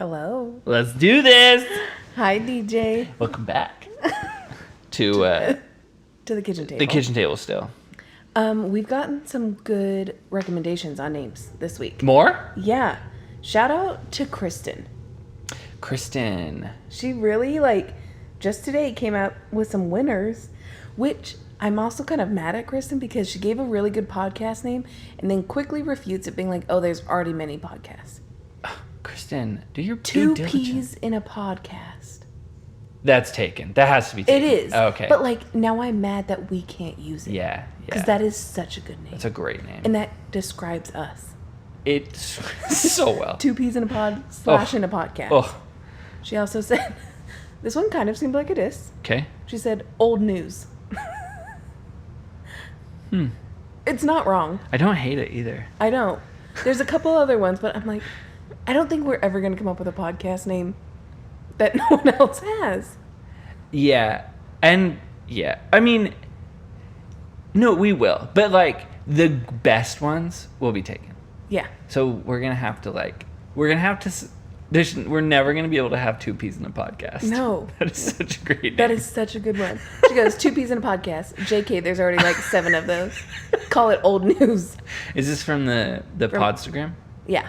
Hello. Let's do this. Hi, DJ. Welcome back to the kitchen table. the kitchen table still. We've gotten some good recommendations on names this week. More? Yeah. Shout out to Kristen. She really, just today came out with some winners, which I'm also kind of mad at Kristen because she gave a really good podcast name and then quickly refutes it being like, oh, there's already many podcasts. Kristen, do your Two due peas diligence. in a podcast. That's taken. That has to be taken. It is. Oh, okay. But, now I'm mad that we can't use it. Yeah. Because that is such a good name. That's a great name. And that describes us. It's so well. Two peas in a pod / in a podcast. Oh. She also said, this one kind of seemed like a diss. Okay. She said, old news. It's not wrong. I don't hate it either. I don't. There's a couple other ones, but I'm like, I don't think we're ever going to come up with a podcast name that no one else has. Yeah. And, yeah. I mean, no, we will. But, the best ones will be taken. Yeah. So we're going to have to, we're never going to be able to have two peas in a podcast. No. That is such a great name. That is such a good one. She goes, two peas in a podcast. JK, there's already 7 of those. Call it old news. Is this from the Podstagram? Yeah.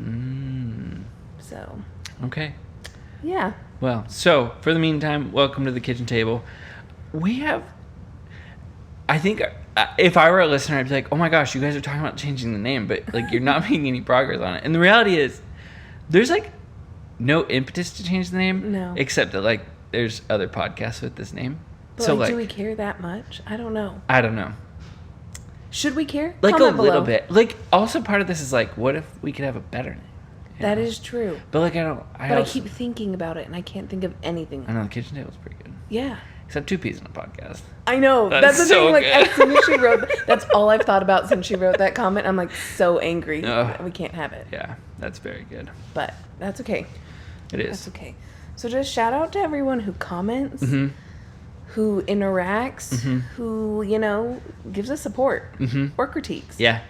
Mm. So. Okay. Yeah. Well, so for the meantime, welcome to the kitchen table. We have, I think, if I were a listener, I'd be like, oh my gosh, you guys are talking about changing the name, but you're not making any progress on it. And the reality is, there's no impetus to change the name. No. Except that there's other podcasts with this name. But So do we care that much? I don't know. I don't know. Should we care? A Comment little below. bit. Also part of this is what if we could have a better name? That is true. But I keep thinking about it and I can't think of anything. I know the kitchen table's pretty good. Yeah. Except two peas in a podcast. I know. That's the so thing. good. As soon as she wrote, that's all I've thought about since she wrote that comment. I'm so angry that we can't have it. Yeah, that's very good. But that's okay. It is. That's okay. So just shout out to everyone who comments, Mm-hmm. who interacts, Mm-hmm. who, gives us support Mm-hmm. or critiques. Yeah.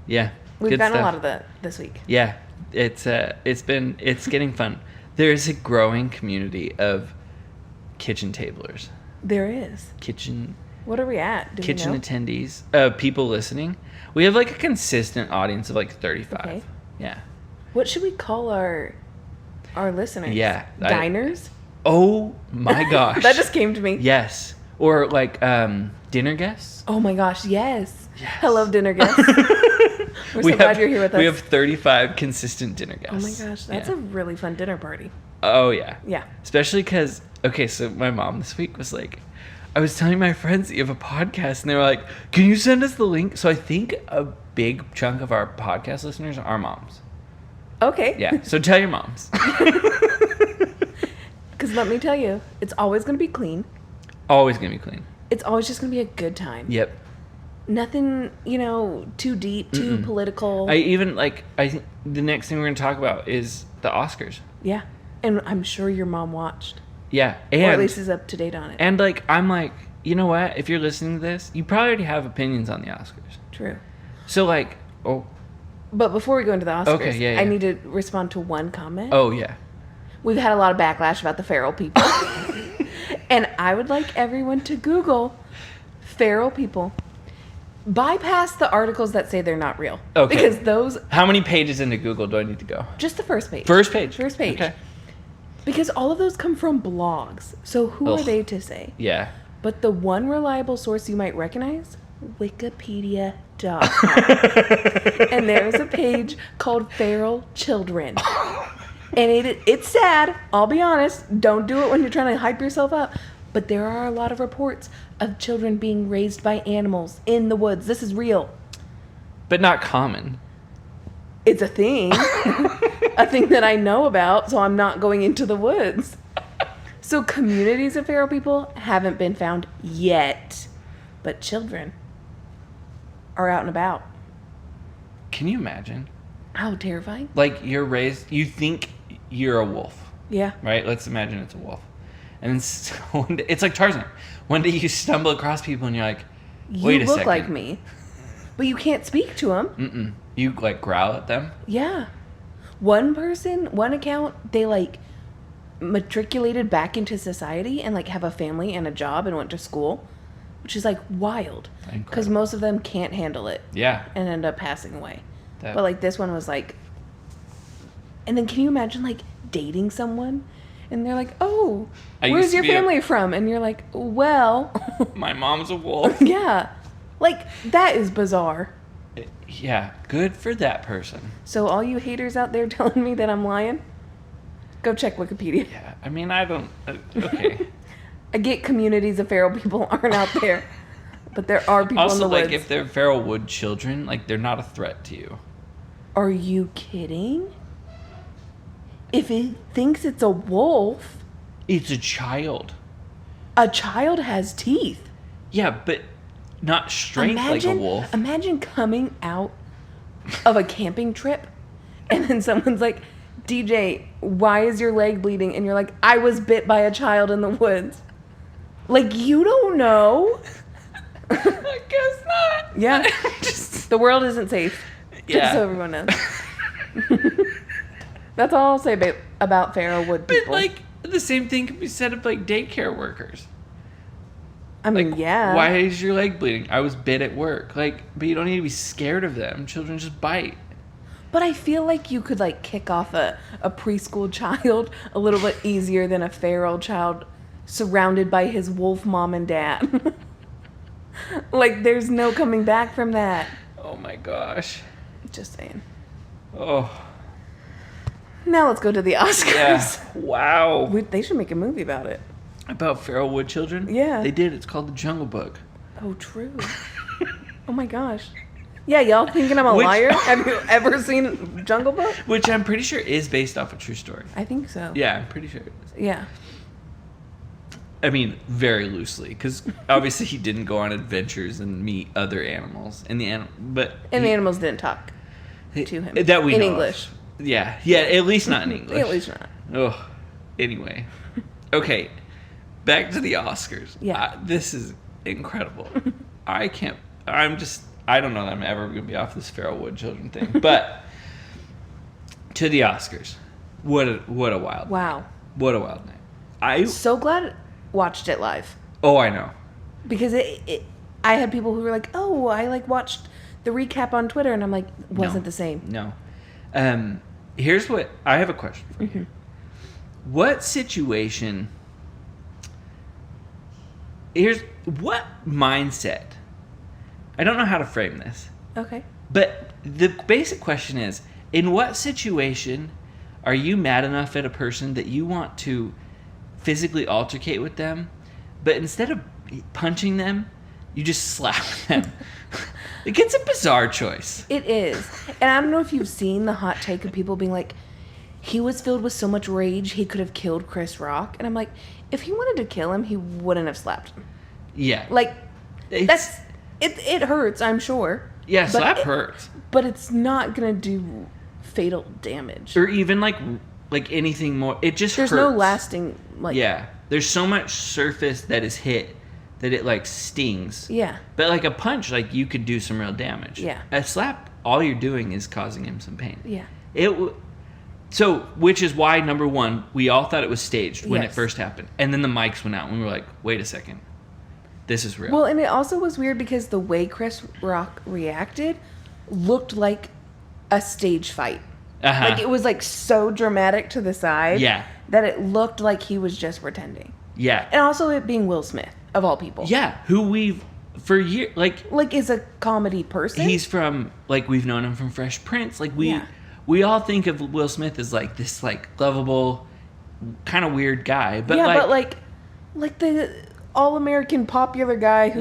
Yeah. We've Good gotten stuff. a lot of that this week. Yeah. It's getting fun. There's a growing community of kitchen tablers. There is. Kitchen What are we at? Do kitchen we know? attendees. People listening. We have a consistent audience of 35. Okay. Yeah. What should we call our listeners? Yeah, Diners? Oh my gosh. That just came to me. Yes. Or dinner guests. Oh my gosh, yes. Yes. Hello, dinner guests. We're so glad you're here with us. We have 35 consistent dinner guests. Oh my gosh, that's a really fun dinner party. Oh, yeah. Yeah. Especially because, so my mom this week was I was telling my friends that you have a podcast, and they were like, can you send us the link? So I think a big chunk of our podcast listeners are moms. Okay. Yeah, so tell your moms. Because let me tell you, it's always going to be clean. Always going to be clean. It's always just going to be a good time. Yep. Nothing, too deep, too political. I think the next thing we're going to talk about is the Oscars. Yeah. And I'm sure your mom watched. Yeah. Or at least is up to date on it. And I'm you know what? If you're listening to this, you probably already have opinions on the Oscars. True. So But before we go into the Oscars, Okay, yeah. I need to respond to one comment. Oh, yeah. We've had a lot of backlash about the feral people. And I would like everyone to Google feral people. Bypass the articles that say they're not real. Okay. Because those... How many pages into Google do I need to go? Just the first page. First page? First page. Okay. Because all of those come from blogs. So who are they to say? Yeah. But the one reliable source you might recognize? Wikipedia.com. And there's a page called Feral Children. And it's sad. I'll be honest. Don't do it when you're trying to hype yourself up. But there are a lot of reports of children being raised by animals in the woods. This is real. But not common. It's a thing. A thing that I know about, so I'm not going into the woods. So communities of feral people haven't been found yet. But children are out and about. Can you imagine? How terrifying. You're raised, you think you're a wolf, Yeah. right? Let's imagine it's a wolf. And then it's like Tarzan. One day you stumble across people and you're like, wait You a look second. like me. But you can't speak to them. Mm-mm. You growl at them? Yeah. one account, they like matriculated back into society and like have a family and a job and went to school, which is like wild because most of them can't handle it. Yeah. And end up passing away. But like this one was like, and then can you imagine like dating someone and they're like, oh, where's your family from? And you're like, well, my mom's a wolf. Yeah. Like that is bizarre. Yeah, good for that person. So all you haters out there telling me that I'm lying, go check Wikipedia. Yeah, I mean, I don't... okay. I get communities of feral people aren't out there, but there are people also, in the like, woods. if they're feral wood children, like, they're not a threat to you. Are you kidding? If it thinks it's a wolf... It's a child. A child has teeth. Yeah, but not straight like a wolf. Imagine coming out of a camping trip and then someone's like, DJ, why is your leg bleeding? And you're like, I was bit by a child in the woods. Like, you don't know. I guess not. Yeah. The world isn't safe. Yeah. Just so everyone knows. That's all I'll say about feral wood people. But, like, the same thing can be said of, like, daycare workers. I mean, like, yeah. Why is your leg bleeding? I was bit at work. Like, but you don't need to be scared of them. Children just bite. But I feel like you could, like, kick off a preschool child a little bit easier than a feral child surrounded by his wolf mom and dad. Like, there's no coming back from that. Oh, my gosh. Just saying. Oh. Now let's go to the Oscars. Yeah. Wow. They should make a movie about it. About feral wood children? Yeah. They did. It's called The Jungle Book. Oh, true. Oh, my gosh. Yeah, y'all thinking I'm a liar? Have you ever seen Jungle Book? Which I'm pretty sure is based off a true story. I think so. Yeah, I'm pretty sure it is. Yeah. I mean, very loosely, because obviously he didn't go on adventures and meet other animals. And the animals didn't talk to him. That we know in English. Of. Yeah, at least not in English. At least not. Oh, anyway. Okay, back to the Oscars. Yeah. This is incredible. I don't know that I'm ever going to be off this feral wood children thing. But to the Oscars. What a wild Wow. What a wild night. I so glad I watched it live. Oh, I know. Because I had people who were like, oh, I like watched the recap on Twitter. And I'm like, wasn't the same. No. Here's what... I have a question for you. What situation... What mindset... I don't know how to frame this. Okay. But the basic question is, in what situation are you mad enough at a person that you want to physically altercate with them, but instead of punching them, you just slap them? Like, it's a bizarre choice. It is. And I don't know if you've seen the hot take of people being like, he was filled with so much rage, he could have killed Chris Rock. And I'm like, if he wanted to kill him, he wouldn't have slapped him. Yeah. Like, it hurts, I'm sure. Yeah, slap hurts. But it's not going to do fatal damage. Or even, like anything more. It just hurts. There's no lasting, like... Yeah. There's so much surface that is hit that it, like, stings. Yeah. But, like, a punch, like, you could do some real damage. Yeah. A slap, all you're doing is causing him some pain. Yeah. So, which is why, number one, we all thought it was staged when it Yes. first happened. And then the mics went out and we were like, wait a second. This is real. Well, and it also was weird because the way Chris Rock reacted looked like a stage fight. Uh-huh. Like, it was, like, so dramatic to the side. Yeah. That it looked like he was just pretending. Yeah. And also it being Will Smith, of all people. Yeah. Who we've, for years, like... Like, is a comedy person. He's from, like, we've known him from Fresh Prince. Like, we all think of Will Smith as, like, this, like, lovable, kind of weird guy. But, yeah, but, like the all-American popular guy who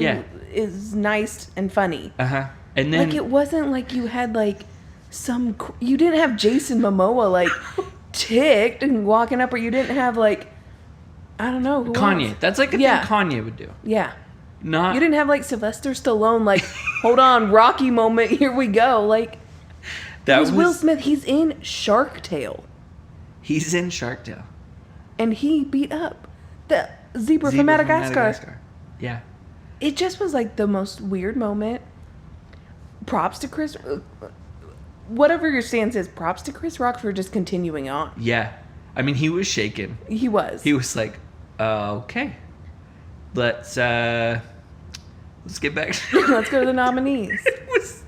is nice and funny. Uh-huh. And then... Like, it wasn't like you had, like, you didn't have Jason Momoa, like, ticked and walking up, or you didn't have, like, I don't know. Who Kanye. else? That's, like, a thing Kanye would do. Yeah. You didn't have, like, Sylvester Stallone, like, hold on, Rocky moment, here we go. Like, that was Will Smith. He's in Shark Tale. He's in Shark Tale. And he beat up the zebra from Madagascar. Yeah. It just was, like, the most weird moment. Props to Chris. whatever your stance is, props to Chris Rock for just continuing on. Yeah. I mean, he was shaken. He was. He was like, okay, let's get back to Let's go to the nominees. It was,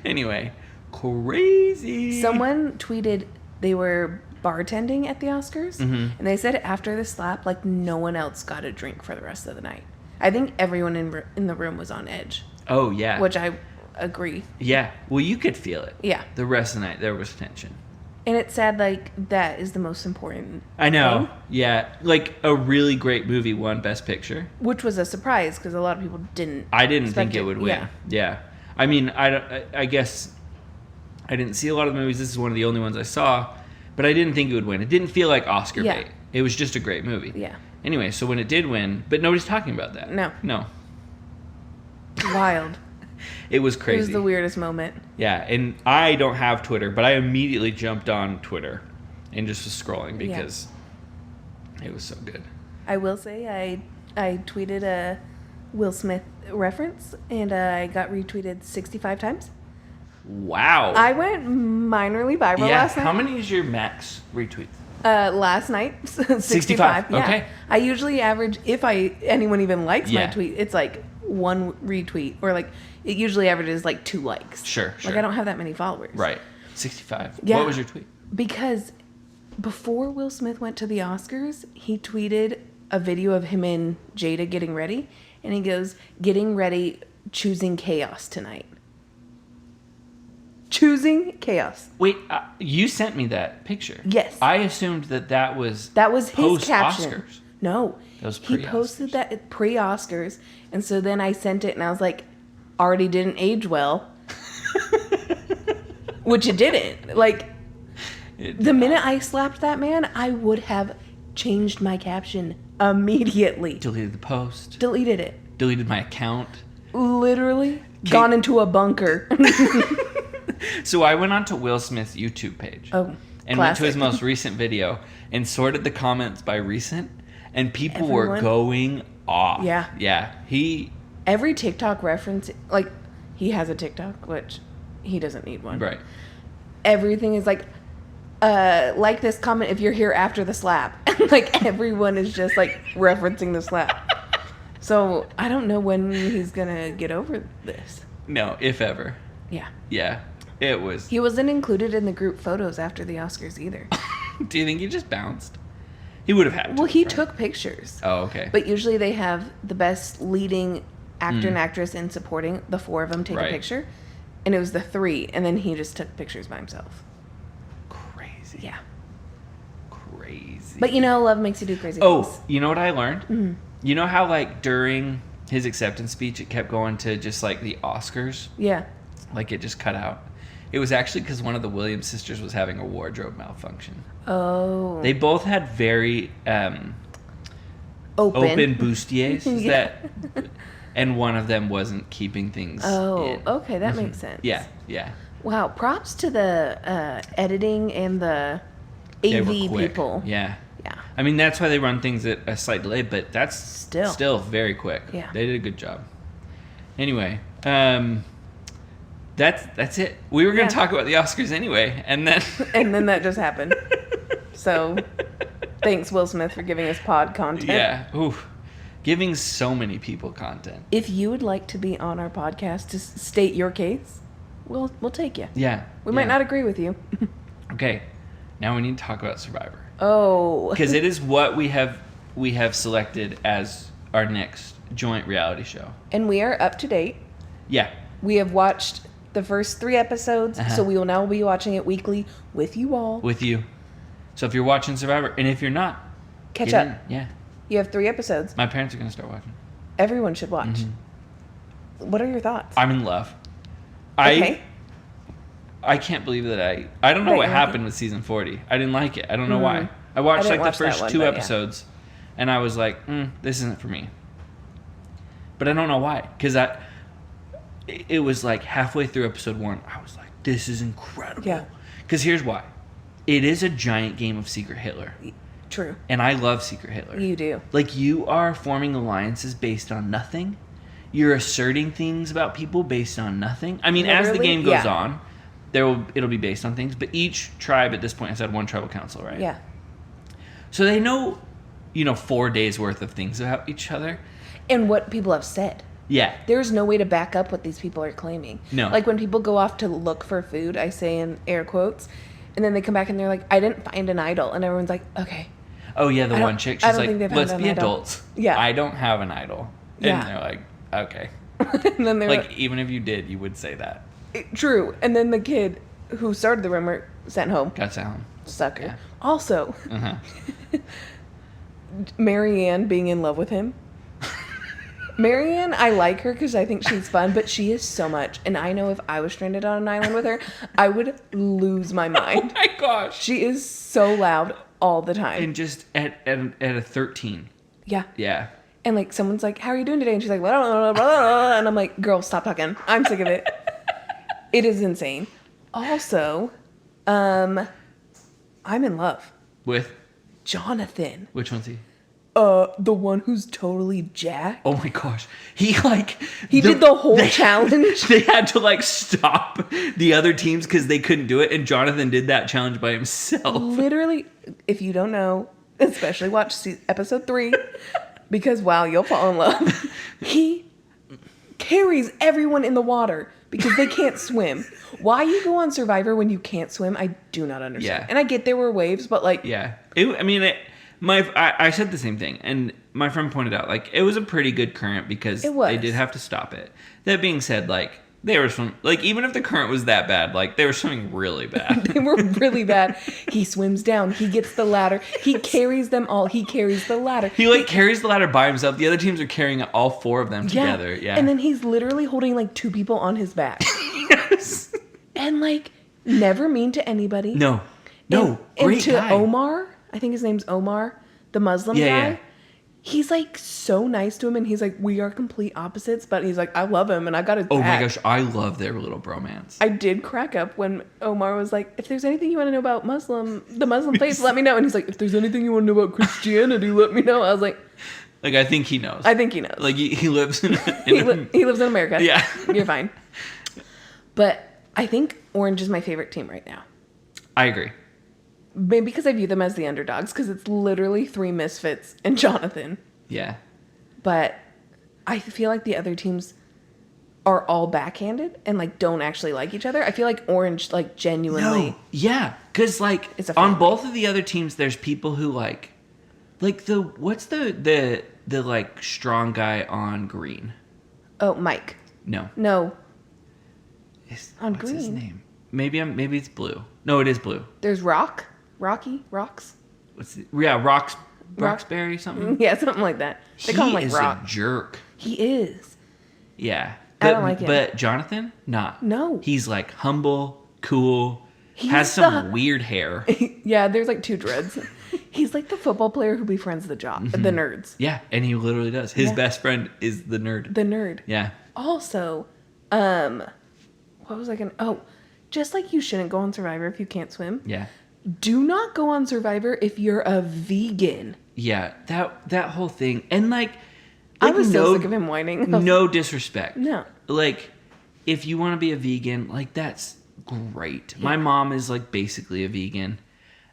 anyway, crazy. Someone tweeted they were bartending at the Oscars, Mm-hmm. and they said after the slap, like, no one else got a drink for the rest of the night. I think everyone in the room was on edge. Oh, yeah. Which I agree. Yeah. Well, you could feel it. Yeah. The rest of the night, there was tension. And it's sad, like, that is the most important I know. thing. Yeah. Like, a really great movie won Best Picture. Which was a surprise, because a lot of people didn't. I didn't expect think it would win. Yeah. Yeah. I mean, I guess I didn't see a lot of the movies. This is one of the only ones I saw. But I didn't think it would win. It didn't feel like Oscar bait. It was just a great movie. Yeah. Anyway, so when it did win, but nobody's talking about that. No. Wild. It was crazy. It was the weirdest moment. Yeah, and I don't have Twitter, but I immediately jumped on Twitter and just was scrolling because it was so good. I will say I tweeted a Will Smith reference, and I got retweeted 65 times. Wow. I went minorly viral last night. How many is your max retweets? Last night, 65. Yeah. Okay. I usually average, if anyone even likes my Yeah. tweet, it's like 1 retweet, or like it usually averages like 2 likes. Sure. Like I don't have that many followers. Right. 65. Yeah. What was your tweet? Because before Will Smith went to the Oscars, he tweeted a video of him and Jada getting ready, and he goes, "Getting ready, choosing chaos tonight." Choosing chaos. Wait, you sent me that picture. Yes. I assumed that was his post caption. Oscars. No. That was He posted that at pre-Oscars, and so then I sent it, and I was like, already didn't age well. Which it didn't. Like, the minute I slapped that man, I would have changed my caption immediately. Deleted the post. Deleted it. Deleted my account. Literally gone into a bunker. So I went onto Will Smith's YouTube page. Oh, and went to his most recent video and sorted the comments by recent, and people were Everyone? going off. Yeah. Yeah. Every TikTok reference, like, he has a TikTok, which he doesn't need one. Right. Everything is like this comment if you're here after the slap. Like, everyone is just, like, referencing the slap. So, I don't know when he's gonna get over this. No, if ever. Yeah. Yeah. It was. He wasn't included in the group photos after the Oscars either. Do you think he just bounced? He would have had to. Well, he right? took pictures. Oh, okay. But usually they have the best leading actor and actress in supporting. The 4 of them take Right. a picture. And it was the 3. And then he just took pictures by himself. Crazy. Yeah. Crazy. But love makes you do crazy Oh, things. you know what I learned? Mm-hmm. You know how, like, during his acceptance speech, it kept going to just, like, the Oscars? Yeah. Like, it just cut out. It was actually because one of the Williams sisters was having a wardrobe malfunction. Oh. They both had very open bustiers Yeah. and one of them wasn't keeping things in. Okay, that makes sense. Yeah, yeah. Wow, props to the editing and the They AV were quick. people. Yeah. Yeah. I mean, that's why they run things at a slight delay, but that's still very quick. Yeah. They did a good job. Anyway, that's it. We were going to talk about the Oscars anyway, and then And then that just happened. So, thanks, Will Smith, for giving us pod content. yeah, oof, giving so many people content. If you would like to be on our podcast to state your case, we'll take you. Yeah, We might not agree with you. Okay, now we need to talk about Survivor Oh. because it is what we have selected as our next joint reality show. And we are up to date. Yeah, We have watched the first 3 episodes, so we will now be watching it weekly with you all. with you. So if you're watching Survivor, and if you're not, Catch get up. in. Yeah, You have 3 episodes. my parents are going to start watching. Everyone should watch. Mm-hmm. What are your thoughts? I'm in love. Okay. I can't believe that I don't know That what you're happened liking. with season 40. I didn't like it. I don't know why. I watched didn't like watch the that first one, 2 but yeah. episodes, and I was like, this isn't for me. But I don't know why, because it was like halfway through episode 1, I was like, this is incredible. Yeah. Because here's why. It is a giant game of Secret Hitler, True. and I love Secret Hitler. You do. Like, you are forming alliances based on nothing. You're asserting things about people based on nothing. I mean, as the Literally, game goes yeah. on, it'll be based on things, but each tribe at this point has had one tribal council, right? Yeah. So they know, 4 days worth of things about each other. And what people have said. Yeah. There's no way to back up what these people are claiming. No. Like when people go off to look for food, I say in air quotes, and then they come back and they're like, I didn't find an idol. And everyone's like, okay. Oh, yeah, the one chick, she's like, let's be adults. Yeah. I don't have an idol. Yeah. And they're like, okay. And then they're like, even if you did, you would say that. True. And then the kid who started the rumor sent home. Got sent home. Sucker. Yeah. Also, Uh-huh. Marianne being in love with him. Marianne, I like her because I think she's fun, but she is so much. And I know if I was stranded on an island with her, I would lose my mind. Oh my gosh. She is so loud all the time. And just at a 13. Yeah. Yeah. And like someone's like, how are you doing today? And she's like, blah, blah, blah, blah. And I'm like, girl, stop talking. I'm sick of it. It is insane. Also, I'm in love. With? Jonathan. Which one's he? The one who's totally jacked. Oh my gosh. He did the whole challenge. They had to stop the other teams because they couldn't do it. And Jonathan did that challenge by himself. Literally, if you don't know, especially watch episode 3, because wow, you'll fall in love. He carries everyone in the water because they can't swim. Why you go on Survivor when you can't swim, I do not understand. Yeah. And I get there were waves, but Yeah. I said the same thing, and my friend pointed out, it was a pretty good current because they did have to stop it. That being said, they were swimming, even if the current was that bad, they were swimming really bad. They were really bad. He swims down. He gets the ladder. He carries them all. He carries the ladder. He carries the ladder by himself. The other teams are carrying all 4 of them together. Yeah. And then he's literally holding 2 people on his back. Yes. And never mean to anybody. No. And Great to guy. Omar, I think his name's Omar, the Muslim guy. Yeah. He's so nice to him, and he's we are complete opposites, but he's I love him, and I got his back. Oh my gosh, I love their little bromance. I did crack up when Omar was like, if there's anything you want to know about the Muslim faith, let me know. And he's like, if there's anything you want to know about Christianity, let me know. I was like, I think he knows. I think he knows. He lives in he lives in America. Yeah. You're fine. But I think Orange is my favorite team right now. I agree. Maybe because I view them as the underdogs, because it's literally 3 misfits and Jonathan. Yeah. But I feel like the other teams are all backhanded and don't actually like each other. I feel like Orange genuinely. No. Yeah, because It's a on family. both of the other teams, there's people who what's the strong guy on green? Oh, Mike. No. On What's his green. name? Maybe it's blue. No, it is blue. There's Rocks. Roxbury something. Yeah, something like that. They call him He is Rock. a jerk. He is. Yeah. I don't like him. But Jonathan, not. No. He's humble, cool, He's has some weird hair. Yeah, there's 2 dreads. He's the football player who befriends the nerds. Yeah, and he literally does. His Yeah. best friend is the nerd. The nerd. Yeah. Also, what was I gonna? Oh, just you shouldn't go on Survivor if you can't swim. Yeah. Do not go on Survivor if you're a vegan. Yeah, that whole thing. And I was so sick of him whining. No disrespect. No. If you want to be a vegan, that's great. Yeah. My mom is basically a vegan.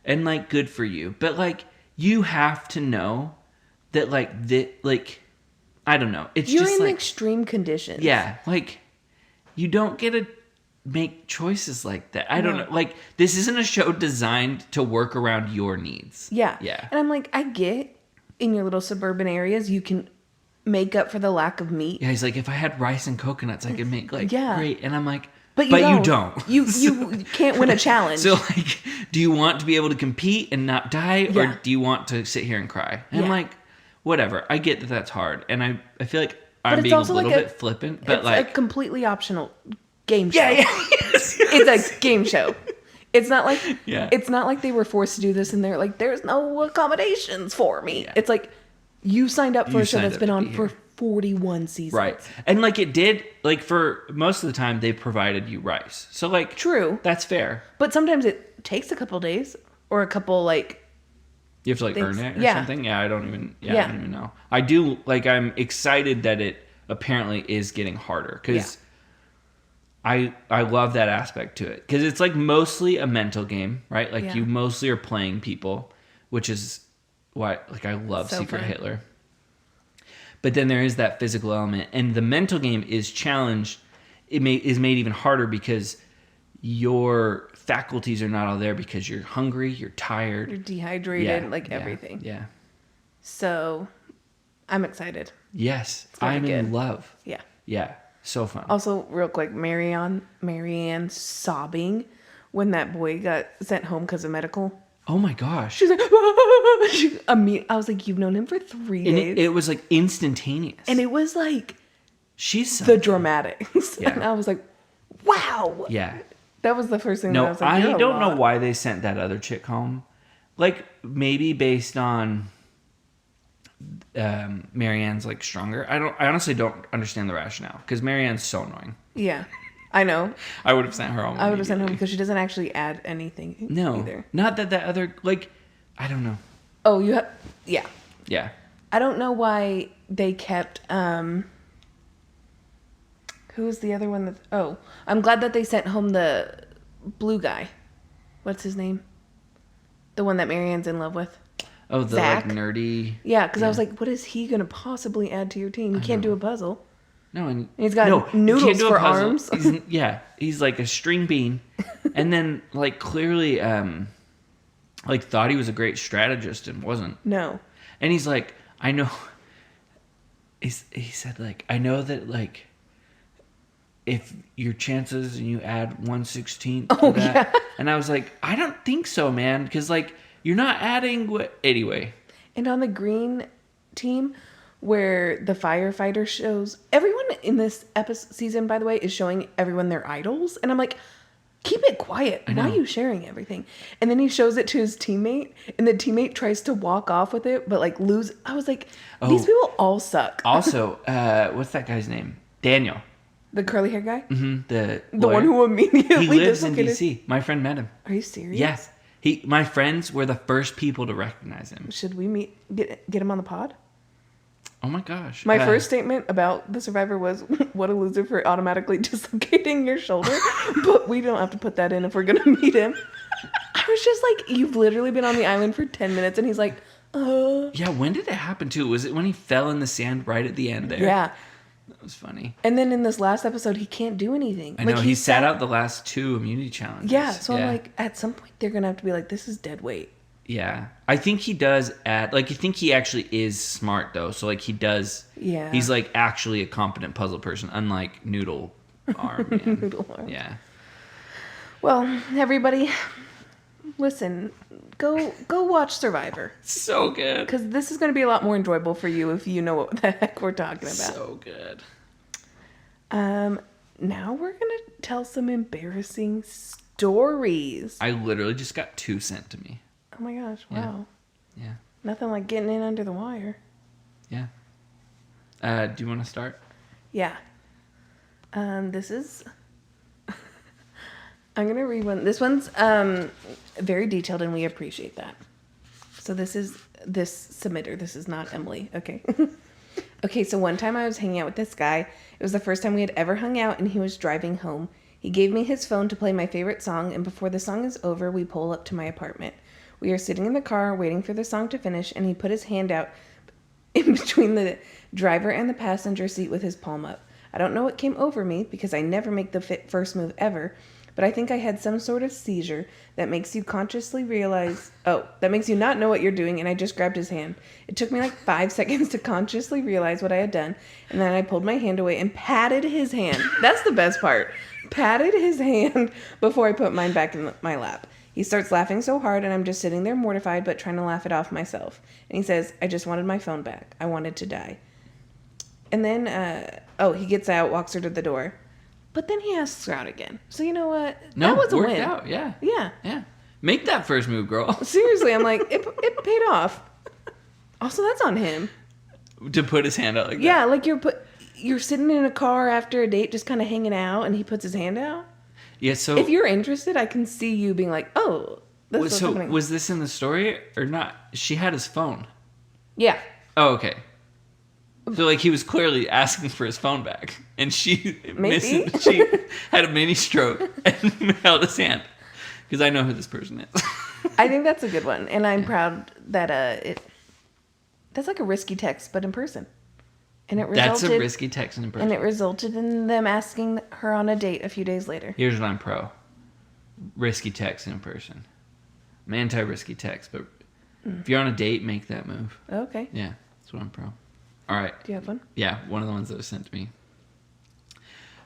And good for you. But you have to know that I don't know. It's you're just in extreme conditions. Yeah. You don't get to make choices like that. I don't know. This isn't a show designed to work around your needs. Yeah. Yeah. And I'm I get in your little suburban areas you can make up for the lack of meat. Yeah, he's if I had rice and coconuts, I could make great. And I'm but you don't. You can't win a challenge. So do you want to be able to compete and not die, Yeah. or do you want to sit here and cry? And I'm whatever. I get that that's hard, and I feel I'm being a little bit flippant, but it's a completely optional game show. yeah. It's a game show. It's not Yeah. It's not they were forced to do this and they're there's no accommodations for me. Yeah. It's you signed up for a show that's been on for here. 41 seasons. Right. And it did for most of the time they provided you rice. So true. That's fair. But sometimes it takes a couple days or a couple You have to earn it or yeah. something? Yeah, I don't even know. I do I'm excited that it apparently is getting harder cuz I love that aspect to it because it's like mostly a mental game, right? Like you mostly are playing people, which is why like I love Secret Hitler. But then there is that physical element, and the mental game is challenged. Is made even harder because your faculties are not all there because you're hungry, you're tired, you're dehydrated, everything. Yeah. So, I'm excited. Yes, I'm in love. Yeah. Yeah. So fun. Also, real quick, Marianne sobbing when that boy got sent home because of medical. Oh my gosh. She's like, I was like, you've known him for 3 days. It was like instantaneous. And it was like, she's the dramatics. Yeah. And I was like, wow. Yeah. That was the first thing that I was like, I don't know why they sent that other chick home. Like, maybe based on Marianne's like stronger. I honestly don't understand the rationale because Marianne's so annoying. Yeah, I know. I would have sent her home. I would have sent her home because she doesn't actually add anything. No, either. Not that other like. I don't know. Oh, you have. Yeah. Yeah. I don't know why they kept. Who was the other one that? Oh, I'm glad that they sent home the blue guy. What's his name? The one that Marianne's in love with. Oh, the Zach? like nerdy. Yeah, because I was like, what is he going to possibly add to your team? He can't do a puzzle. No, and he's got noodles for arms. He's like a string bean, and then like clearly, like thought he was a great strategist and wasn't. No. And he's like, I know. He said like, I know that like, if your chances and you add 1/16 to that, and I was like, I don't think so, man, because like. You're not adding what anyway. And on the green team, where the firefighter shows everyone in this season, by the way, is showing everyone their idols, and I'm like, keep it quiet. Why are you sharing everything? And then he shows it to his teammate, and the teammate tries to walk off with it, but like lose. I was like, these people all suck. Also, what's that guy's name? Daniel. The curly hair guy. Mm-hmm. The one who immediately he lives in DC. My friend met him. Are you serious? Yes. My friends were the first people to recognize him. Should we get him on the pod? Oh my gosh. My first statement about the Survivor was, what a loser for automatically dislocating your shoulder. But we don't have to put that in if we're going to meet him. I was just like, you've literally been on the island for 10 minutes. And he's like, Yeah, when did it happen too? Was it when he fell in the sand right at the end there? Yeah. That was funny. And then in this last episode, he can't do anything. I know, he sat out the last 2 immunity challenges. Yeah, so I'm like, at some point, they're going to have to be like, this is dead weight. Yeah. I think he does add, like, I think he actually is smart, though. So, like, he does. Yeah. He's, like, actually a competent puzzle person, unlike Noodle Arm. Man. Noodle Arm. Yeah. Well, everybody, listen, go watch Survivor. So good. Because this is going to be a lot more enjoyable for you if you know what the heck we're talking about. So good. Now we're going to tell some embarrassing stories. I literally just got 2 sent to me. Oh my gosh, wow. Yeah. Nothing like getting in under the wire. Yeah. Do you want to start? Yeah. This is... I'm going to read one. This one's very detailed, and we appreciate that. So this submitter. This is not Emily. Okay. Okay, so one time I was hanging out with this guy. It was the first time we had ever hung out, and he was driving home. He gave me his phone to play my favorite song, and before the song is over, we pull up to my apartment. We are sitting in the car waiting for the song to finish, and he put his hand out in between the driver and the passenger seat with his palm up. I don't know what came over me, because I never make the first move ever, but I think I had some sort of seizure that makes you that makes you not know what you're doing, and I just grabbed his hand. It took me like 5 seconds to consciously realize what I had done, and then I pulled my hand away and patted his hand. That's the best part. Patted his hand before I put mine back in my lap. He starts laughing so hard, and I'm just sitting there mortified, but trying to laugh it off myself. And he says, I just wanted my phone back. I wanted to die. And then, he gets out, walks her to the door. But then he asks her out again. So you know what? No, that was a worked win. out. Yeah. Yeah. Yeah. Make that first move, girl. Seriously, I'm like, it paid off. Also, that's on him. To put his hand out like that. Yeah, like you're sitting in a car after a date, just kind of hanging out, and he puts his hand out. Yeah, so... If you're interested, I can see you being like, oh, that's what's happening. Was this in the story or not? She had his phone. Yeah. Oh, okay. So, like, he was clearly asking for his phone back. And she Maybe. she had a mini stroke and held his hand. Because I know who this person is. I think that's a good one. And I'm proud that that's like a risky text, but in person. And it resulted, That's a risky text in person. And it resulted in them asking her on a date a few days later. Here's what I'm pro. Risky text in person. I'm anti-risky text, but if you're on a date, make that move. Okay. Yeah, that's what I'm pro. All right. Do you have one? Yeah, one of the ones that was sent to me.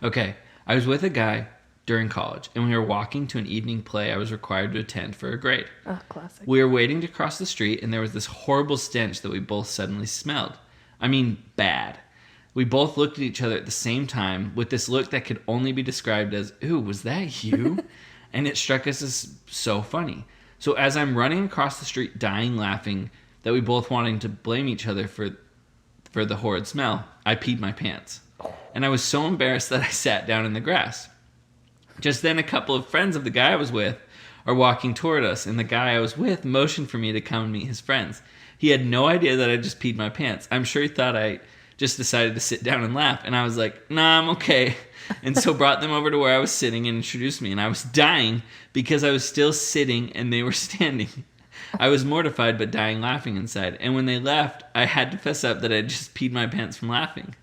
Okay, I was with a guy during college, and we were walking to an evening play I was required to attend for a grade. Oh, classic. We were waiting to cross the street, and there was this horrible stench that we both suddenly smelled. I mean, bad. We both looked at each other at the same time with this look that could only be described as, "Ooh, was that you?" And it struck us as so funny. So as I'm running across the street, dying laughing, that we both wanting to blame each other for the horrid smell, I peed my pants. And I was so embarrassed that I sat down in the grass. Just then, a couple of friends of the guy I was with are walking toward us, and the guy I was with motioned for me to come and meet his friends. He had no idea that I just peed my pants. I'm sure he thought I just decided to sit down and laugh, and I was like, "Nah, I'm okay." And so brought them over to where I was sitting and introduced me, and I was dying because I was still sitting and they were standing. I was mortified but dying laughing inside, and when they left, I had to fess up that I just peed my pants from laughing.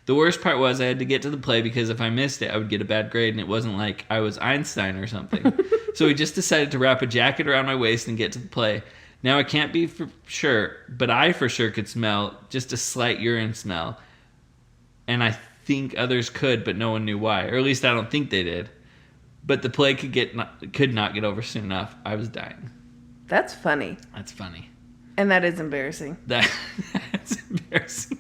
The worst part was I had to get to the play because if I missed it, I would get a bad grade, and it wasn't like I was Einstein or something. So we just decided to wrap a jacket around my waist and get to the play. Now, I can't be for sure, but I for sure could smell just a slight urine smell. And I think others could, but no one knew why. Or at least I don't think they did. But the play could not get over soon enough. I was dying. That's funny. That's funny. And that is embarrassing. That's embarrassing.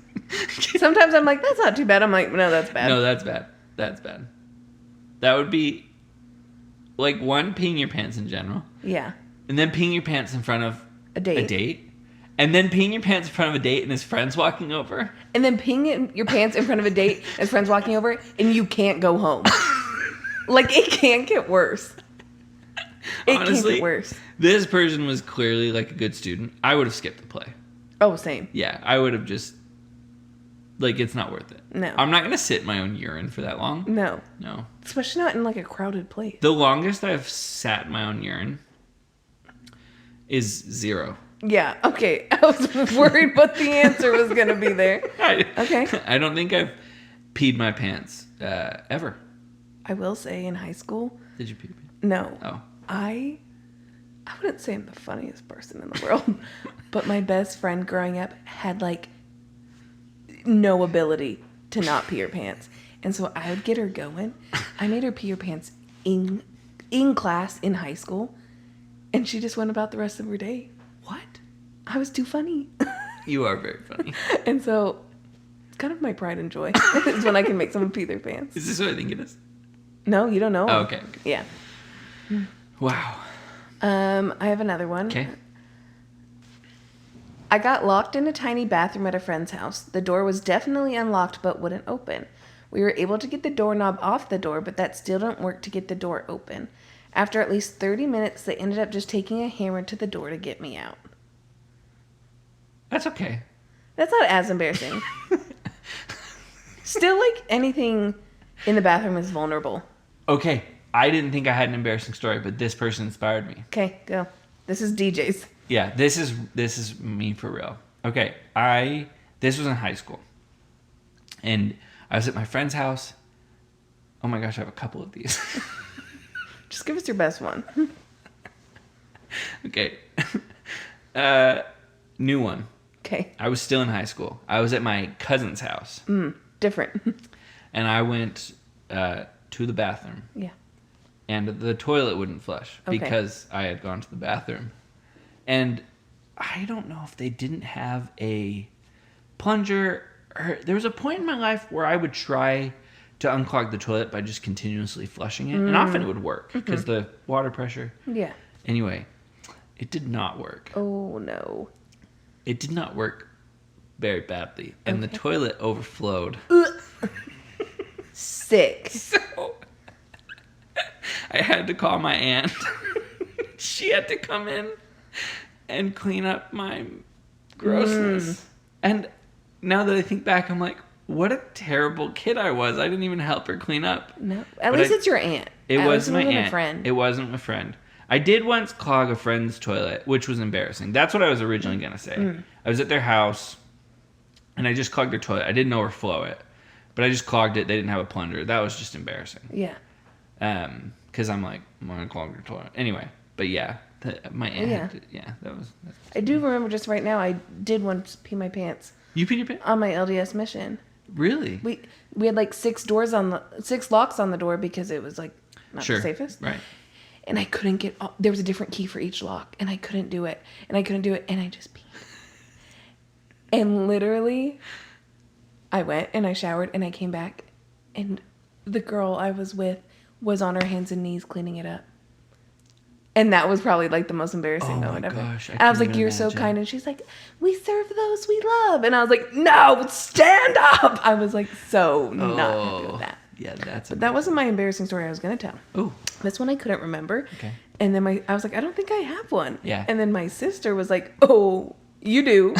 Sometimes I'm like, that's not too bad. I'm like, no, that's bad. No, that's bad. That's bad. That would be, like, one, peeing your pants in general. Yeah. And then peeing your pants in front of A date. And then peeing your pants in front of a date and his friends walking over. And then peeing your pants in front of a date and his friends walking over and you can't go home. Like, it can't get worse. It Honestly, can't get worse. This person was clearly, like, a good student. I would have skipped the play. Oh, same. Yeah, I would have just, like, it's not worth it. No. I'm not going to sit in my own urine for that long. No. No. Especially not in, like, a crowded place. The longest I've sat in my own urine is 0. Yeah, okay. I was worried what the answer was going to be there. Okay. I don't think I've peed my pants ever. I will say in high school. Did you pee your pants? No. Oh. I wouldn't say I'm the funniest person in the world, but my best friend growing up had, like, no ability to not pee her pants. And so I would get her going. I made her pee her pants in class in high school, and she just went about the rest of her day. What? I was too funny. You are very funny. And so it's kind of my pride and joy is when I can make someone pee their pants. Is this what I think it is? No, you don't know. Oh, okay. Yeah. Wow. I have another one. Okay. I got locked in a tiny bathroom at a friend's house. The door was definitely unlocked but wouldn't open. We were able to get the doorknob off the door, but that still didn't work to get the door open. After at least 30 minutes, they ended up just taking a hammer to the door to get me out. That's okay. That's not as embarrassing. Still, like, anything in the bathroom is vulnerable. Okay. I didn't think I had an embarrassing story, but this person inspired me. Okay, go. This is DJ's. Yeah, this is me for real. Okay, this was in high school. And I was at my friend's house. Oh my gosh, I have a couple of these. Just give us your best one. Okay. New one. Okay. I was still in high school. I was at my cousin's house. Different. And I went to the bathroom. Yeah. And the toilet wouldn't flush Okay. because I had gone to the bathroom. And I don't know if they didn't have a plunger. There was a point in my life where I would try to unclog the toilet by just continuously flushing it. And often it would work because the water pressure. Yeah. Anyway, it did not work. Oh, no. It did not work very badly. And the Okay. toilet overflowed. Sick. So I had to call my aunt. She had to come in and clean up my grossness. And now that I think back, I'm like, what a terrible kid I was. I didn't even help her clean up. No. At least it's your aunt. It At was least my wasn't aunt. a friend. It wasn't a friend. I did once clog a friend's toilet, which was embarrassing. That's what I was originally going to say. I was at their house, and I just clogged their toilet. I didn't overflow it, but I just clogged it. They didn't have a plunger. That was just embarrassing. Yeah. Because I'm like, I'm going to clog your toilet. Anyway, but yeah, my aunt, that was... I do remember just right now, I did once pee my pants. You peed your pants? On my LDS mission. Really? We had like 6 locks on the door because it was like not the safest. Right. And I couldn't get... There was a different key for each lock, and I couldn't do it. And I just peed. And literally, I went and I showered and I came back, and the girl I was with was on her hands and knees cleaning it up. And that was probably like the most embarrassing moment ever. Gosh, and I was like, "You're so kind." And she's like, "We serve those we love." And I was like, "No, stand up." I was like so not happy with that. Yeah, But that wasn't my embarrassing story I was going to tell. Oh. This one I couldn't remember. Okay. And then I was like, I don't think I have one. Yeah. And then my sister was like, "Oh, you do."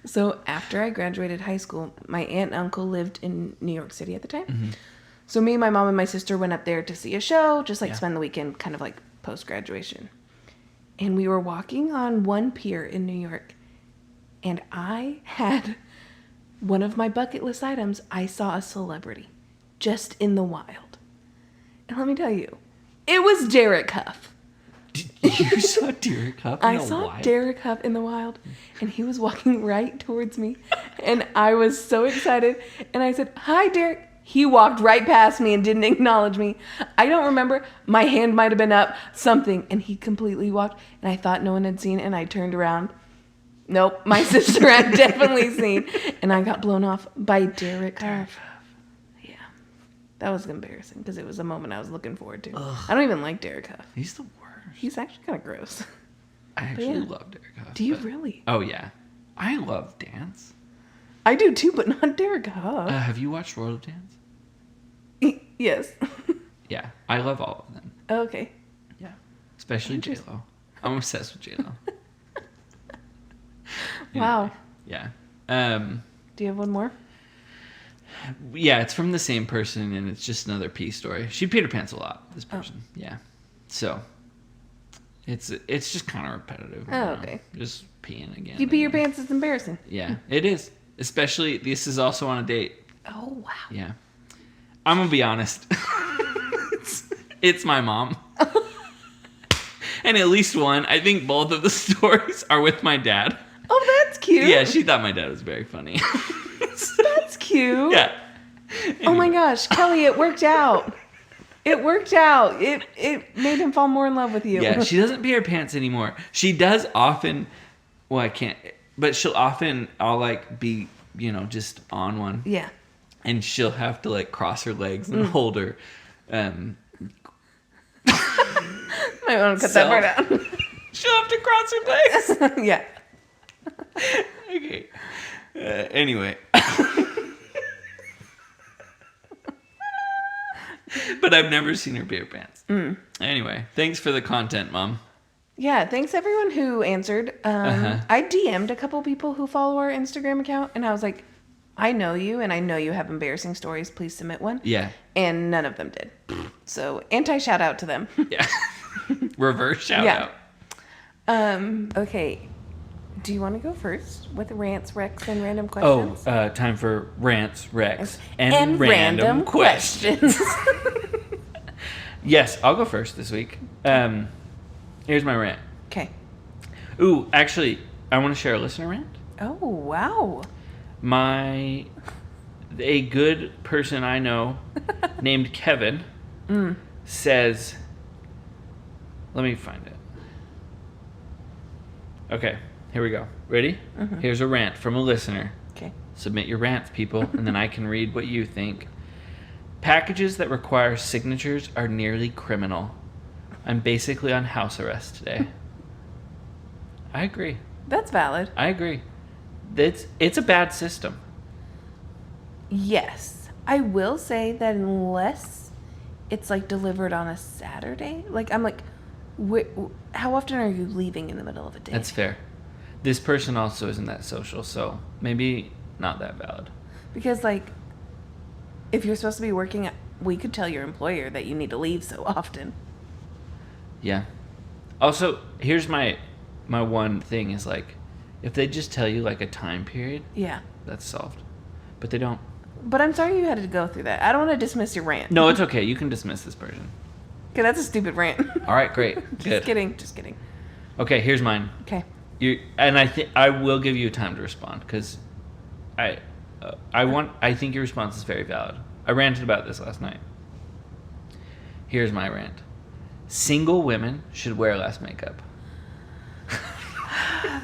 So after I graduated high school, my aunt and uncle lived in New York City at the time. Mm-hmm. So me, my mom, and my sister went up there to see a show, just like spend the weekend, kind of like post-graduation. And we were walking on one pier in New York, and I had one of my bucket list items. I saw a celebrity just in the wild. And let me tell you, it was Derek Huff. You saw Derek Huff in the wild? I saw Derek Huff in the wild, and he was walking right towards me, and I was so excited, and I said, "Hi, Derek." He walked right past me and didn't acknowledge me. I don't remember. My hand might have been up, something, and he completely walked, and I thought no one had seen it, and I turned around. Nope, my sister had definitely seen, and I got blown off by Derek Huff. Yeah, that was embarrassing, because it was a moment I was looking forward to. Ugh. I don't even like Derek Huff. He's the worst. He's actually kind of gross. I actually love Derek Huff. Do you really? Oh, yeah. I love dance. I do too, but not Derek Huff. Have you watched World of Dance? Yes. Yeah, I love all of them. Okay. Yeah, especially J-Lo. I'm obsessed with J-Lo. Wow. Yeah. Do you have one more? Yeah, it's from the same person, and it's just another pee story. She peed her pants a lot, this person. Yeah. So, it's just kind of repetitive. Oh, okay. Just peeing again. If you pee your pants, it's embarrassing. Yeah, it is. Especially, this is also on a date. Oh, wow. Yeah. I'm going to be honest. It's my mom. And at least one. I think both of the stories are with my dad. Oh, that's cute. Yeah, she thought my dad was very funny. That's cute. Yeah. Anyway. Oh my gosh, Kelly, it worked out. It worked out. It made him fall more in love with you. Yeah, she doesn't pee her pants anymore. She does often. Well, I can't. But she'll often. I'll like be, just on one. Yeah. And she'll have to like cross her legs and hold her. Might want to cut that part out. She'll have to cross her legs. Yeah. Okay. Anyway. But I've never seen her pee her pants. Anyway, thanks for the content, Mom. Yeah, thanks everyone who answered. I DM'd a couple people who follow our Instagram account, and I was like, I know you, and I know you have embarrassing stories. Please submit one. Yeah. And none of them did. So, anti-shout out to them. Yeah. Reverse shout out. Okay. Do you want to go first with rants, recs, and random questions? Time for rants, recs, and random questions. Yes, I'll go first this week. Here's my rant. Okay. Ooh, actually, I want to share a listener rant. Oh, wow. A good person I know named Kevin says, let me find it. Okay, here we go. Ready? Mm-hmm. Here's a rant from a listener. Okay. Submit your rants, people, and then I can read what you think. Packages that require signatures are nearly criminal. I'm basically on house arrest today. I agree. That's valid. I agree. It's a bad system. Yes. I will say that unless it's like delivered on a Saturday, like I'm like, how often are you leaving in the middle of a day? That's fair. This person also isn't that social, so maybe not that valid. Because, like, if you're supposed to be working, we could tell your employer that you need to leave so often. Yeah. Also, here's my one thing is, like, if they just tell you, like, a time period, Yeah. that's solved. But they don't. But I'm sorry you had to go through that. I don't want to dismiss your rant. No, it's okay. You can dismiss this person. Okay, that's a stupid rant. All right, great. Just Good. kidding. Just kidding. Okay, here's mine. Okay. I will give you time to respond because I think your response is very valid. I ranted about this last night. Here's my rant. Single women should wear less makeup.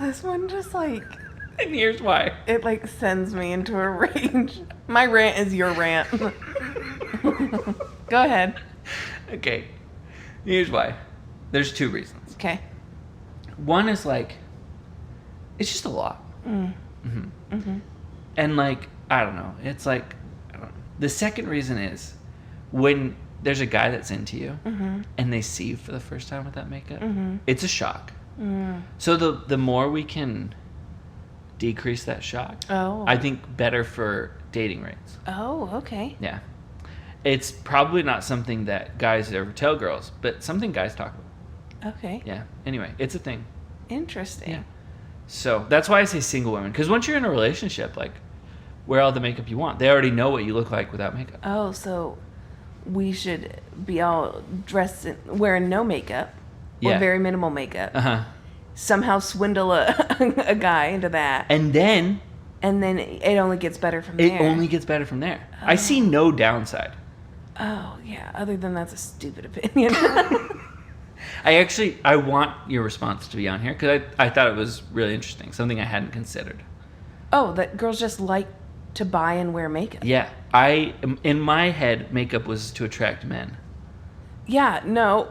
This one just, like... And here's why. It, like, sends me into a rage. My rant is your rant. Go ahead. Okay. Here's why. There's 2 reasons. Okay. One is, like, it's just a lot. And, like, I don't know. It's like, I don't know. The second reason is when there's a guy that's into you and they see you for the first time with that makeup, it's a shock. So the more we can decrease that shock, I think better for dating rates. Oh, okay. Yeah. It's probably not something that guys ever tell girls, but something guys talk about. Okay. Yeah. Anyway, it's a thing. Interesting. Yeah. So that's why I say single women. Because once you're in a relationship, like, wear all the makeup you want. They already know what you look like without makeup. Oh, so we should be all dressed wearing no makeup or very minimal makeup. Somehow swindle a guy into that. And then it only gets better from there. It only gets better from there. I see no downside. Oh, yeah. Other than that's a stupid opinion. I want your response to be on here because I thought it was really interesting. Something I hadn't considered. Oh, that girls just like to buy and wear makeup. Yeah. In my head, makeup was to attract men. Yeah, no.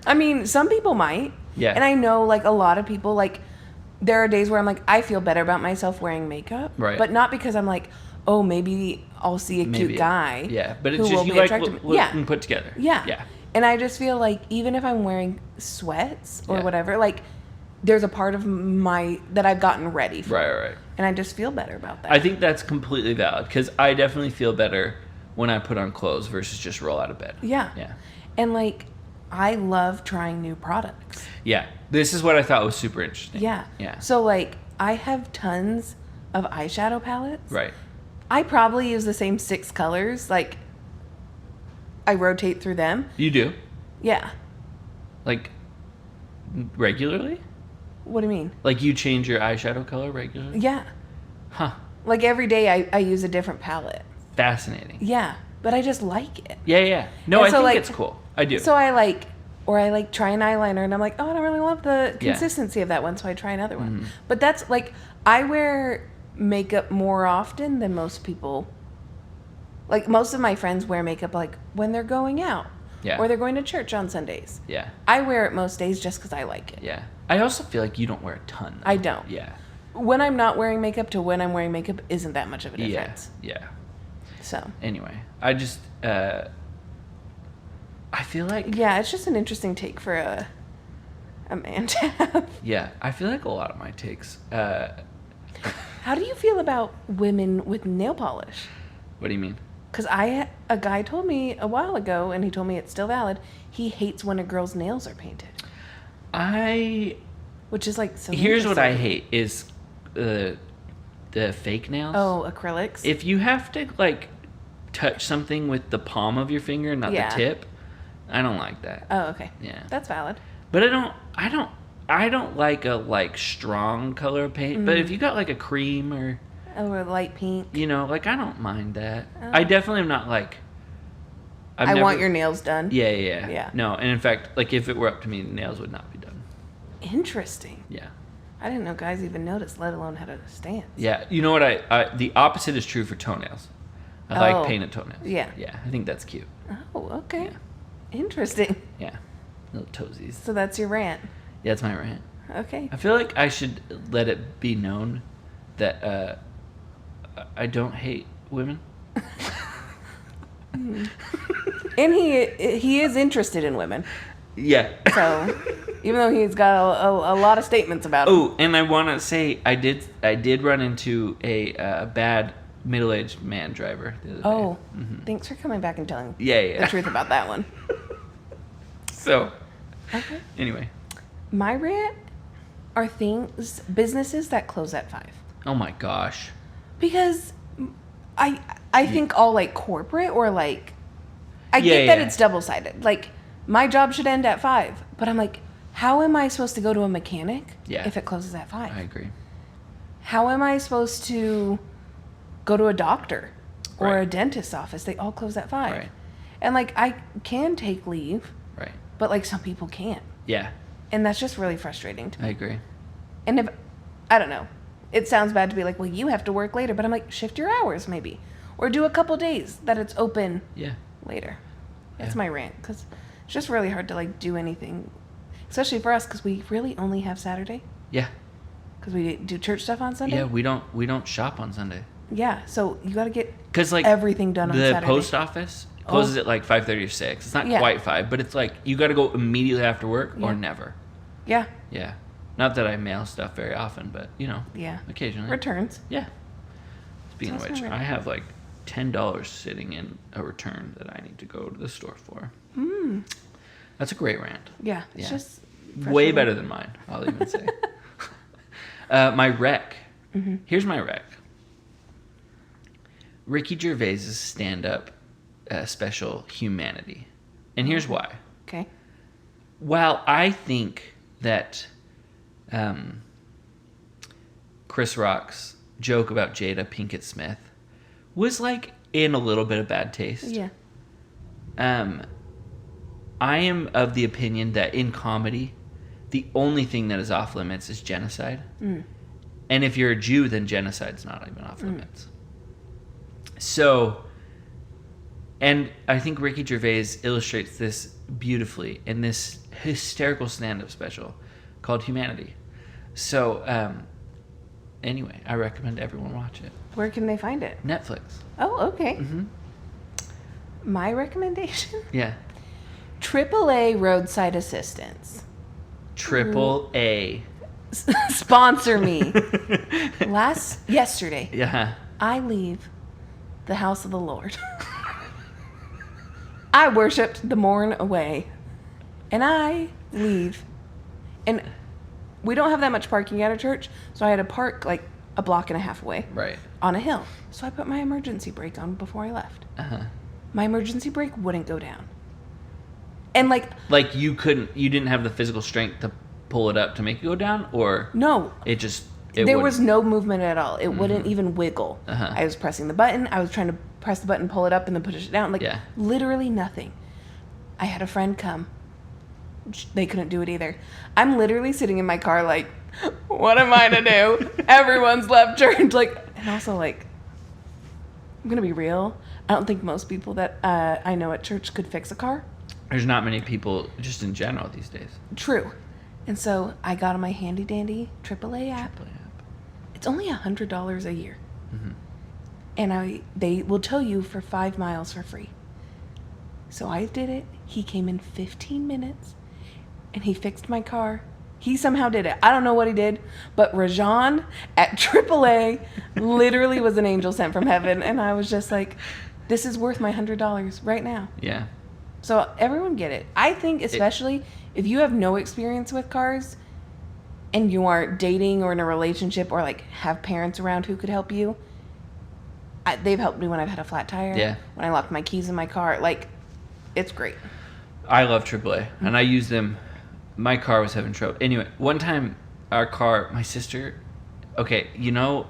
I mean, some people might. Yeah. And I know, like, a lot of people, like, there are days where I'm like, I feel better about myself wearing makeup. Right. But not because I'm like, oh, maybe I'll see a cute guy. Yeah, but it's who just will you be like attracted to me. looking put together. Yeah. Yeah. And I just feel like even if I'm wearing sweats or Yeah. whatever, like, there's a part of that I've gotten ready for. Right. And I just feel better about that. I think that's completely valid because I definitely feel better when I put on clothes versus just roll out of bed. Yeah. Yeah. And, like, I love trying new products. Yeah. This is what I thought was super interesting. Yeah. Yeah. So, like, I have tons of eyeshadow palettes. Right. I probably use the same 6 colors. Like, I rotate through them. You do? Yeah. Like, regularly? What do you mean? Like, you change your eyeshadow color regularly? Yeah. Huh. Like, every day I use a different palette. Fascinating. Yeah. But I just like it. Yeah. No, And I so, think like, it's cool. I do. So I try an eyeliner and I'm like, oh, I don't really love the consistency of that one, so I try another one. But that's, like, I wear makeup more often than most people. Like, most of my friends wear makeup, like, when they're going out. Yeah. Or they're going to church on Sundays. Yeah. I wear it most days just because I like it. Yeah. I also feel like you don't wear a ton. Though. I don't. Yeah. When I'm not wearing makeup to when I'm wearing makeup isn't that much of a difference. Yeah. So. Anyway, I just, I feel like... Yeah, it's just an interesting take for a man to have. Yeah, I feel like a lot of my takes... How do you feel about women with nail polish? What do you mean? Because a guy told me a while ago, and he told me it's still valid, he hates when a girl's nails are painted. Which is, like, so Here's what I hate is the fake nails. Oh, acrylics? If you have to, like, touch something with the palm of your finger, not the tip, I don't like that. Oh, okay. Yeah. That's valid. But I don't like a, like, strong color of paint. But if you got, like, a cream or... Or a light pink. You know, like, I don't mind that. Oh. I definitely am not, like... I want your nails done. Yeah. No, and in fact, like, if it were up to me, the nails would not be done. Interesting. Yeah. I didn't know guys even noticed, let alone had a stance. Yeah. You know what? The opposite is true for toenails. I like painted toenails. Yeah. Yeah, I think that's cute. Oh, okay. Yeah. Interesting. Yeah. Little toesies. So that's your rant. Yeah, that's my rant. Okay. I feel like I should let it be known that I don't hate women. And he is interested in women. Yeah. So, even though he's got a lot of statements about it. Oh, and I want to say I did run into a bad middle-aged man driver the other Oh, day. thanks for coming back and telling Yeah. the truth about that one. So, Okay. anyway. My rant are businesses that close at 5. Oh my gosh. Because I think all like corporate or like I get that it's double-sided. Like my job should end at 5, but I'm like, how am I supposed to go to a mechanic if it closes at 5? I agree. How am I supposed to go to a doctor or Right. a dentist's office? They all close at 5. Right. And like I can take leave, Right. but like some people can't. Yeah, And that's just really frustrating to me. I agree. And if I don't know, it sounds bad to be like, well, you have to work later, but I'm like, shift your hours maybe, or do a couple days that it's open Yeah. later. That's Yeah. my rant because it's just really hard to like do anything, especially for us because we really only have Saturday Yeah. because we do church stuff on Sunday. Yeah, we don't shop on Sunday. Yeah, so you got to get Cuz like everything done on the Saturday. post office closes at like 5:30 or 6. It's not Yeah. quite 5, but it's like you got to go immediately after work or Yeah. never. Yeah, Yeah. Not that I mail stuff very often, but yeah. occasionally. Returns. Yeah. Speaking of Sounds which, about right. I have like $10 sitting in a return that I need to go to the store for. That's a great rant. Yeah, it's Yeah. just Way frustrating. better than mine, I'll even say. My rec. Here's my rec. Ricky Gervais's stand-up special, Humanity. And here's why. Okay. While I think that Chris Rock's joke about Jada Pinkett Smith was like in a little bit of bad taste. Yeah. I am of the opinion that in comedy, the only thing that is off limits is genocide. And if you're a Jew, then genocide's not even off limits. So, and I think Ricky Gervais illustrates this beautifully in this hysterical stand-up special called Humanity. So, anyway, I recommend everyone watch it. Where can they find it? Netflix. Oh, okay. My recommendation? Yeah. AAA roadside assistance. Triple A. Sponsor me. Yesterday, Yeah. I leave the house of the Lord. I worshipped the morn away. And I leave. And we don't have that much parking at our church, so I had to park like a block and a half away Right. on a hill. So I put my emergency brake on before I left. Uh-huh. My emergency brake wouldn't go down. And like, You didn't have the physical strength to pull it up to make it go down, or no, it there was wouldn't? no movement at all. It wouldn't even wiggle. Uh-huh. I was pressing the button. I was trying to press the button, pull it up, and then push it down. Like, Yeah. literally nothing. I had a friend come. They couldn't do it either. I'm literally sitting in my car like, what am I to do? Everyone's left church. Like, and also like, I'm going to be real. I don't think most people that I know at church could fix a car. There's not many people just in general these days. True. And so I got on my handy dandy AAA app. It's only $100 a year. And they will tow you for 5 miles for free. So I did it. He came in 15 minutes and he fixed my car. He somehow did it. I don't know what he did, but Rajan at AAA literally was an angel sent from heaven. And I was just like, this is worth my $100 right now. Yeah. So everyone get it. I think especially if you have no experience with cars and you aren't dating or in a relationship or like have parents around who could help you, they've helped me when I've had a flat tire. Yeah. When I locked my keys in my car. Like, it's great. I love AAA, and I use them. My car was having trouble. Anyway, one time, my sister, okay,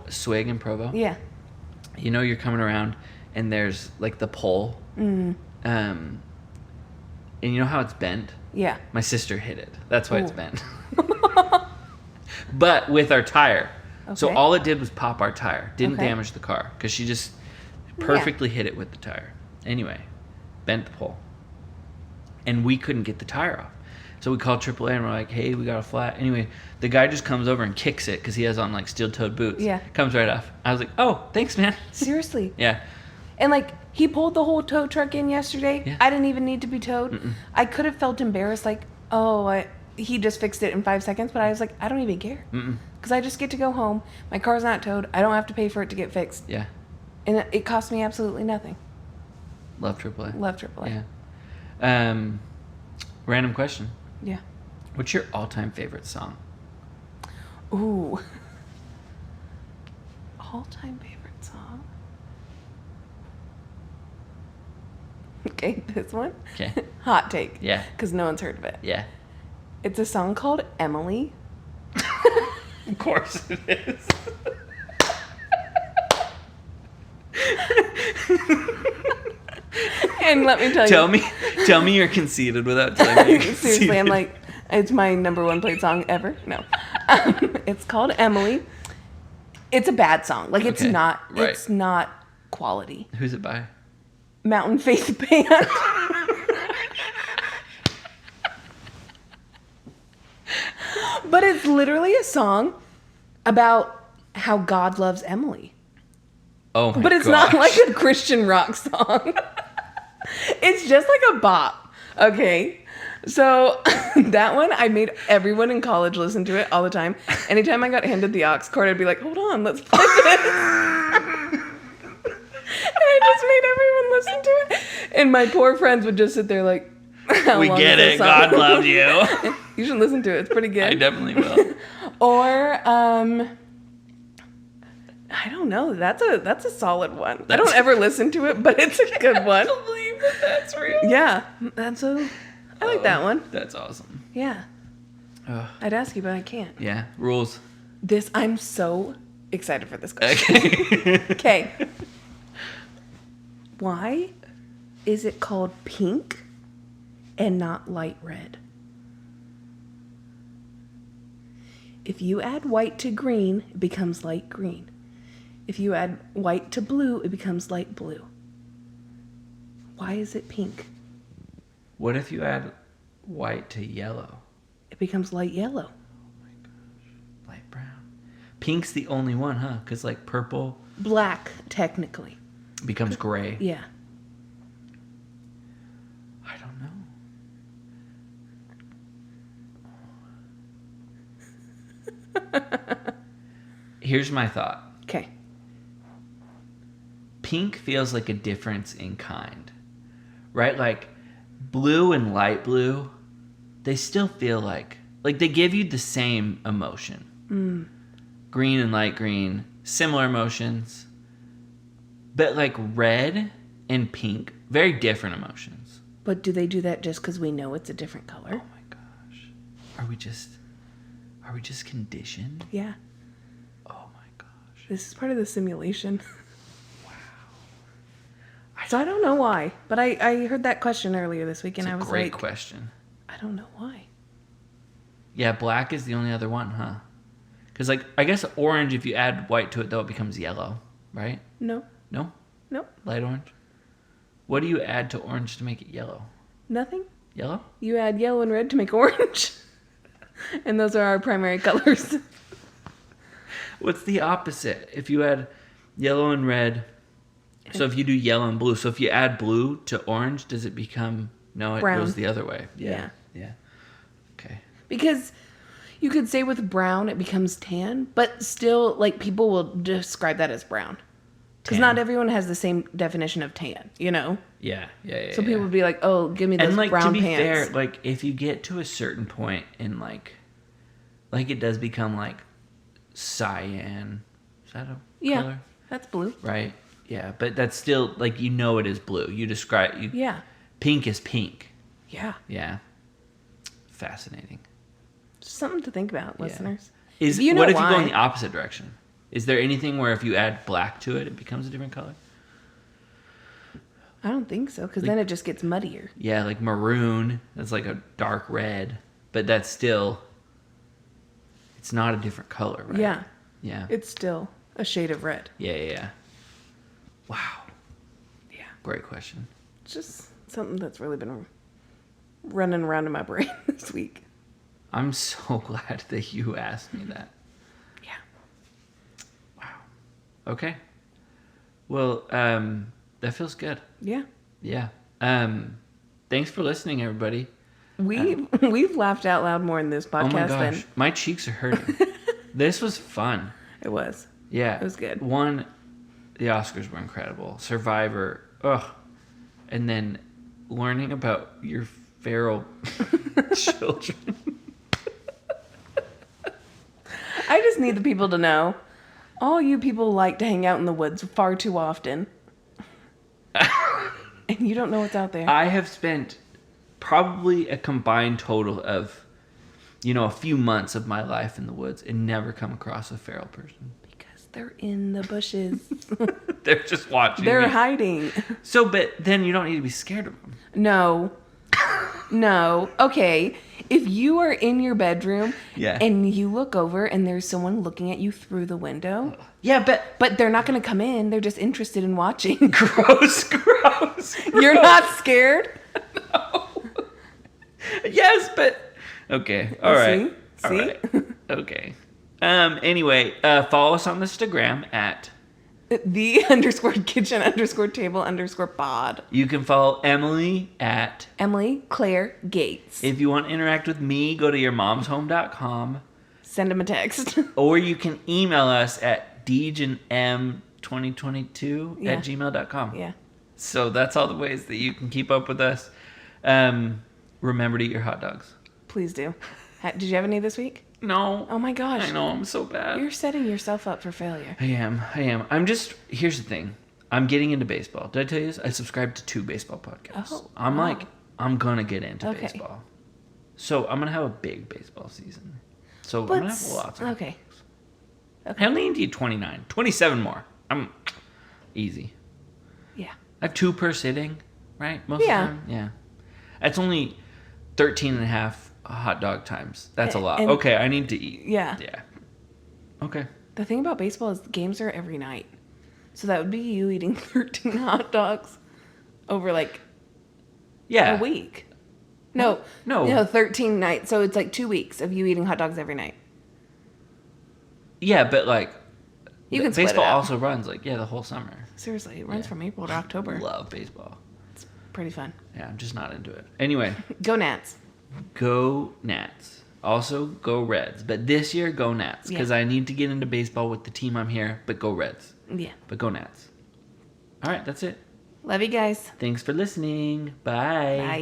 Swig and Provo? Yeah. You're coming around, and there's, like, the pole. And you know how it's bent? Yeah. My sister hit it. That's why it's Ooh. bent. But with our tire. So Okay. all it did was pop our tire. Didn't Okay. damage the car, because she just perfectly hit it with the tire. Anyway, bent the pole. And we couldn't get the tire off. So we called AAA and we're like, hey, we got a flat. Anyway, the guy just comes over and kicks it because he has on like steel-toed boots. Yeah. Comes right off. I was like, oh, thanks, man. Seriously. Yeah. And like, he pulled the whole tow truck in yesterday. Yeah. I didn't even need to be towed. I could have felt embarrassed. Like, he just fixed it in 5 seconds, but I was like, I don't even care. Because I just get to go home. My car's not towed. I don't have to pay for it to get fixed. Yeah. And it cost me absolutely nothing. Love AAA. Love AAA. Yeah. Random question. Yeah. What's your all-time favorite song? Ooh. All-time favorite song? Okay, this one. Okay. Hot take. Yeah. Because no one's heard of it. Yeah. It's a song called Emily. Of course it is. And let me tell you. Tell me you're conceited without telling me you're conceited. Seriously, I'm like, it's my number one played song ever. No. It's called Emily. It's a bad song. Like, it's Okay, not, right. it's not quality. Who's it by? Mountain Faith Band. But it's literally a song about how God loves Emily. Oh my god. But it's not like a Christian rock song. It's just like a bop. Okay. So that one, I made everyone in college listen to it all the time. Anytime I got handed the aux cord, I'd be like, hold on, let's play this. And I just made everyone listen to it. And my poor friends would just sit there like, how We long get is this it. song? God loved you. You should listen to it. It's pretty good. I definitely will. Or, I don't know. That's a solid one. I don't ever listen to it, but it's a good one. I don't believe that that's real. Yeah, I like that one. That's awesome. Yeah. Ugh. I'd ask you, but I can't. Yeah. Rules. I'm so excited for this question. Okay. Okay. Why is it called pink and not light red? If you add white to green, it becomes light green. If you add white to blue, it becomes light blue. Why is it pink? What if you add white to yellow? It becomes light yellow. Oh my gosh. Light brown. Pink's the only one, huh? Because like purple Black, technically. becomes gray. Yeah. I don't know. Here's my thought. Okay. Pink feels like a difference in kind, right? Like blue and light blue, they still feel like they give you the same emotion. Green and light green, similar emotions, but like red and pink, very different emotions. But do they do that just because we know it's a different color? Oh my gosh, are we just conditioned? Yeah. Oh my gosh, This is part of the simulation. So I don't know why, but I heard that question earlier this week, and I was great like, question. I don't know why. Yeah, black is the only other one, huh? Because, like, I guess orange, if you add white to it, though, it becomes yellow, right? No, No? nope, Light orange? What do you add to orange to make it yellow? nothing. Yellow? You add yellow and red to make orange, and those are our primary colors. What's the opposite? If you add yellow and red, so if you do yellow and blue, so if you add blue to orange, does it become... No, it Brown. goes the other way. Yeah. Yeah. Okay. Because you could say with brown it becomes tan, but still, like, people will describe that as brown. Because Tan. not everyone has the same definition of tan, you know? Yeah. So people would be like, oh, give me those and like brown to be pants. fair, like if you get to a certain point in like it does become like cyan. Is that a color? That's blue. Right. Yeah, but that's still like it is blue. You describe Yeah. Pink is pink. Yeah. Yeah. Fascinating. Just something to think about, Yeah. listeners. Is You know what if you go why. in the opposite direction? Is there anything where if you add black to it, it becomes a different color? I don't think so, because then it just gets muddier. Yeah, like maroon. That's like a dark red, but that's still. It's not a different color, right? Yeah. Yeah. It's still a shade of red. Yeah. Wow. Yeah. Great question. It's just something that's really been running around in my brain this week. I'm so glad that you asked me that. Yeah. Wow. Okay. Well, that feels good. Yeah. Yeah. Thanks for listening, everybody. We've laughed out loud more in this Oh my podcast gosh, than my cheeks are hurting. This was fun. it was. Yeah. It was good. One, the Oscars were incredible. Survivor, ugh. And then learning about your feral children. I just need the people to know. All you people like to hang out in the woods far too often. And you don't know what's out there. I have spent probably a combined total of, a few months of my life in the woods and never come across a feral person. Because they're in the bushes. They're just watching They're me. hiding. So, but then you don't need to be scared of them. No. No. Okay. If you are in your bedroom Yeah. and you look over and there's someone looking at you through the window. Yeah, But they're not going to come in. They're just interested in watching. gross. You're not scared? No. Yes, but okay. All right. See? All right. Okay. Anyway, follow us on Instagram at. _kitchen_table_pod. You can follow Emily at. Emily Claire Gates. If you want to interact with me, go to yourmomshome.com. Send them a text. Or you can email us at djm2022 at gmail.com. Yeah. So that's all the ways that you can keep up with us. Remember to eat your hot dogs. Please do. Did you have any this week? No. Oh my gosh. I know, I'm so bad. You're setting yourself up for failure. I am. Here's the thing. I'm getting into baseball. Did I tell you this? I subscribed to 2 baseball podcasts. Oh, I'm wow. I'm gonna get into Okay. baseball. So I'm gonna have a big baseball season. So I'm gonna have lots of Okay. I only need 29. 27 more. I'm easy. Yeah. I have 2 per sitting, right? Most Yeah. of the time? Yeah. That's only 13 and a half hot dog times. That's a lot. And- Okay, I need to eat. Yeah. Yeah. Okay. The thing about baseball is the games are every night. So that would be you eating 13 hot dogs over like Yeah. a week. No. 13 nights. So it's like 2 weeks of you eating hot dogs every night. Yeah, but like You can split baseball it up. also runs the whole summer. Seriously, it runs from April to October. Love baseball. It's pretty fun. Yeah, I'm just not into it. Anyway, Go Nats. go Nats. Also, go Reds. But this year, go Nats. Because Yeah. I need to get into baseball with the team I'm here. But go Reds. Yeah. But go Nats. All right, that's it. Love you guys. Thanks for listening. Bye. Bye.